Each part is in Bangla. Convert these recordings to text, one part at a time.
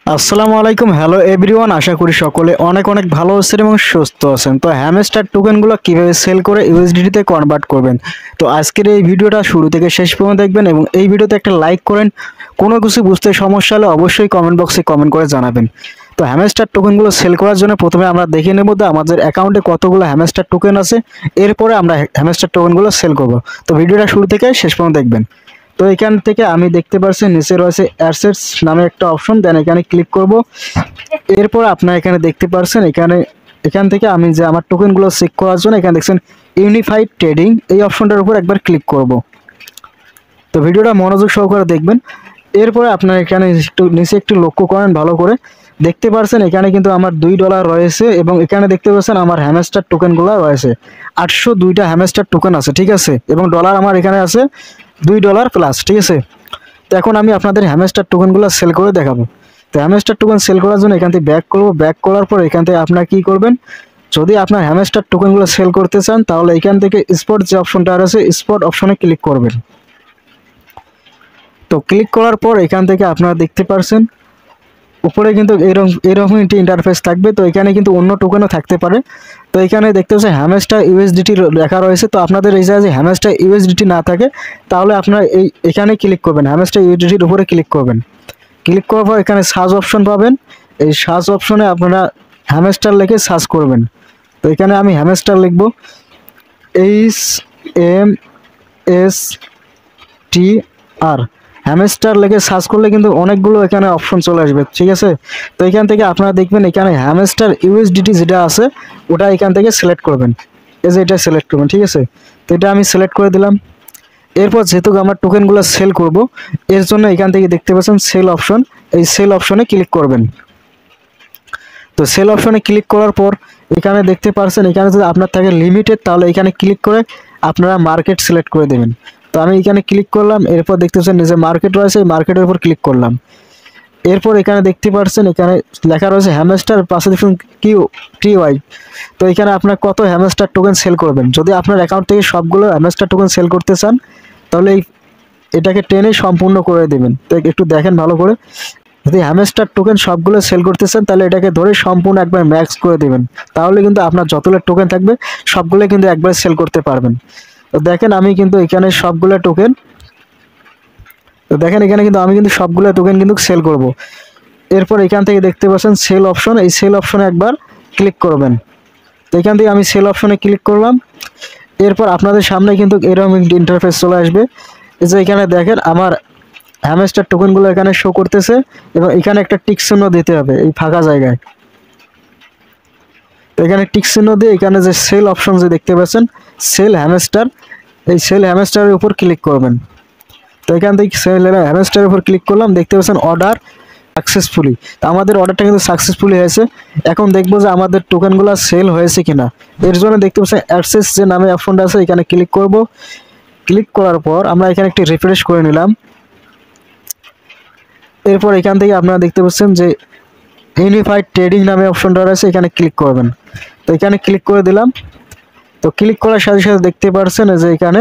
আসসালামু আলাইকুম, হ্যালো এভরিওয়ান। আশা করি সকলে অনেক অনেক ভালো আছেন এবং সুস্থ আছেন। তো হ্যামস্টার টোকেনগুলো কিভাবে সেল করে ইউএসডিটিতে কনভার্ট করবেন, তো আজকের এই ভিডিওটা শুরু থেকে শেষ পর্যন্ত দেখবেন এবং এই ভিডিওতে একটা লাইক করেন। কোনো কিছু বুঝতে সমস্যা হলে অবশ্যই কমেন্ট বক্সে কমেন্ট করে জানাবেন। তো হ্যামস্টার টোকেনগুলো সেল করার জন্য প্রথমে আমরা দেখে নেব যে আমাদের অ্যাকাউন্টে কতগুলো হ্যামস্টার টোকেন আছে, এরপরে আমরা হ্যামস্টার টোকেনগুলো সেল করব। তো ভিডিওটা শুরু থেকে শেষ পর্যন্ত দেখবেন। তো এখান থেকে আমি দেখতে পাচ্ছি নিচে রয়েছে অ্যাসেটস নামে একটা অপশন, দেন এখানে ক্লিক করব। এরপর আপনারা এখানে দেখতে পাচ্ছেন এখান থেকে আমি যে আমার টোকেনগুলো চেক করার জন্য এখানে দেখছেন ইউনিফাইড ট্রেডিং, এই অপশনটার উপর একবার ক্লিক করব। তো ভিডিওটা মনোযোগ সহকারে দেখবেন। এরপরে আপনারা এখানে নিচে একটু লক্ষ্য করেন, ভালো করে দেখতে পাচ্ছেন এখানে কিন্তু আমার $2 রয়েছে এবং এখানে দেখতে পাচ্ছেন আমার হ্যামস্টার টোকেনগুলো রয়েছে 802টা হ্যামস্টার টোকেন আছে, ঠিক আছে, এবং ডলার আমার এখানে আছে $2 প্লাস, ঠিক আছে। তো এখন আমি আপনাদের হ্যামস্টার টোকেনগুলো সেল করে দেখাবো। তো হ্যামস্টার টোকেন সেল করার জন্য এখান থেকে ব্যাক করব। ব্যাক করার পর এখান থেকে আপনারা কি করবেন, যদি আপনার হ্যামস্টার টোকেনগুলো সেল করতে চান তাহলে এখান থেকে স্পট যে অপশনটা আছে স্পট অপশনে ক্লিক করবেন। তো ক্লিক করার পর এখান থেকে আপনারা দেখতে পারছেন উপরে কিন্তু এরকম একটি ইন্টারফেস থাকবে। তো এখানে কিন্তু অন্য টোকেনও থাকতে পারে। তো এখানে দেখতে পাচ্ছেন হ্যামস্টার ইউএসডিটি লেখা রয়েছে। তো আপনাদের এই জায়গায় হ্যামস্টার ইউএসডিটি না থাকে তাহলে আপনারা এখানে ক্লিক করবেন, হ্যামস্টার ইউএসডিটির উপরে ক্লিক করবেন। ক্লিক করার পর এখানে সার্চ অপশন পাবেন। এই সার্চ অপশনে আপনারা হ্যামস্টার লিখে সার্চ করবেন। তো এখানে আমি হ্যামস্টার লিখব, HMSTR। হ্যামস্টার লিখে সার্চ করলে কিন্তু অনেকগুলো এখানে অপশন চলে আসবে, ঠিক আছে। তো এখান থেকে আপনারা দেখবেন এখানে হ্যামস্টার ইউএসডিটি যেটা আছে ওটা এখান থেকে সিলেক্ট করবেন। এই যে এটা সিলেক্ট করবেন, ঠিক আছে। তো এটা আমি সিলেক্ট করে দিলাম। এরপর যেহেতু আমার টোকেনগুলো সেল করব এর জন্য এখান থেকে দেখতে পাচ্ছেন সেল অপশন, এই সেল অপশনে ক্লিক করবেন। তো সেল অপশনে ক্লিক করার পর এখানে দেখতে পাচ্ছেন এখানে যদি আপনার থাকে লিমিটেড তাহলে এখানে ক্লিক করে আপনারা মার্কেট সিলেক্ট করে দেবেন। তো আমি এখানে ক্লিক করলাম। এরপর দেখতে পাচ্ছেন যে মার্কেট রয়েছে এই মার্কেটের উপর ক্লিক করলাম। এরপর এখানে দেখতে পাচ্ছেন এখানে লেখা রয়েছে হ্যামস্টার পাশে দেখুন QTY। তো এখানে আপনার কত হ্যামস্টার টোকেন সেল করবেন। যদি আপনার অ্যাকাউন্ট থেকে সবগুলো হ্যামস্টার টোকেন সেল করতে চান তাহলে এটাকে টেনে সম্পূর্ণ করে দেবেন। তো একটু দেখেন ভালো করে, যদি হ্যামস্টার টোকেন সবগুলো সেল করতে চান তাহলে এটাকে ধরে সম্পূর্ণ একবার ম্যাক্স করে দেবেন। তাহলে কিন্তু আপনার যতগুলো টোকেন থাকবে সবগুলো কিন্তু একবার সেল করতে পারবেন। তো দেখেন আমি কিন্তু এখানে সবগুলো টোকেন, তো দেখেন এখানে কিন্তু আমি কিন্তু সবগুলো টোকেন কিন্তু সেল করব। এরপর এখান থেকে দেখতে পাচ্ছেন সেল অপশন, এই সেল অপশনে একবার ক্লিক করবেন। তো এখান থেকে আমি সেল অপশনে ক্লিক করলাম। এরপর আপনাদের সামনে কিন্তু এরকম একটা ইন্টারফেস চলে আসবে। এই যে এখানে দেখেন আমার হ্যামস্টার টোকেনগুলো এখানে শো করতেছে এবং এখানে একটা টিক চিহ্ন দিতে হবে এই ফাঁকা জায়গায়। তো এখানে টিক চিহ্ন দিয়ে এখানে যে সেল অপশন যে দেখতে পাচ্ছেন সেল হ্যামস্টার, এই সেল হ্যামস্টারের উপর ক্লিক করবেন। তো এখান থেকে সেল হ্যামস্টারের উপর ক্লিক করলাম, দেখতে পাচ্ছেন অর্ডার সাকসেসফুলি। তো আমাদের অর্ডারটা কিন্তু সাকসেসফুলি হয়েছে। এখন দেখবো যে আমাদের টোকেনগুলো সেল হয়েছে কিনা। এর জন্য দেখতে পাচ্ছেন অ্যাক্সেস যে নামে অপশনটা আছে এখানে ক্লিক করব। ক্লিক করার পর আমরা এখানে একটি রিফ্রেশ করে নিলাম। এরপর এখান থেকে আপনারা দেখতে পাচ্ছেন যে ইউনিফাইড ট্রেডিং নামে অপশনটা রয়েছে, এখানে ক্লিক করবেন। তো এখানে ক্লিক করে দিলাম। তো ক্লিক করার সাথে সাথে দেখতে পাচ্ছেন যে এখানে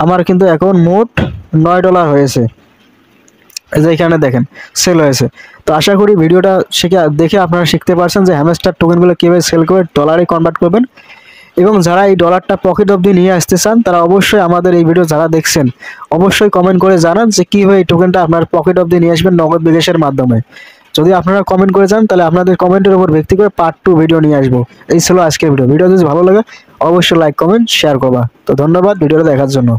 আমার কিন্তু এখন মোট $9 হয়েছে। এই যে এখানে দেখেন সেল হয়েছে। তো আশা করি ভিডিওটা দেখে আপনারা শিখতে পারছেন যে হ্যামস্টার টোকেনগুলো কীভাবে সেল করে ডলারে কনভার্ট করবেন। এবং যারা এই ডলারটা পকেট অবধি নিয়ে আসতে চান তারা অবশ্যই আমাদের এই ভিডিও যারা দেখছেন অবশ্যই কমেন্ট করে জানান যে কীভাবে এই টোকেনটা আপনার পকেট অবধি নিয়ে আসবেন নগদ বিকাশের মাধ্যমে। যদি আপনারা কমেন্ট করে যান তাহলে আপনাদের কমেন্টের উপর ভিত্তি করে পার্ট 2 ভিডিও নিয়ে আসবো। এই ছিল আজকের ভিডিও। ভিডিও যদি ভালো লাগে অবশ্যই লাইক কমেন্ট শেয়ার করবা। তো ধন্যবাদ ভিডিওটা দেখার জন্য।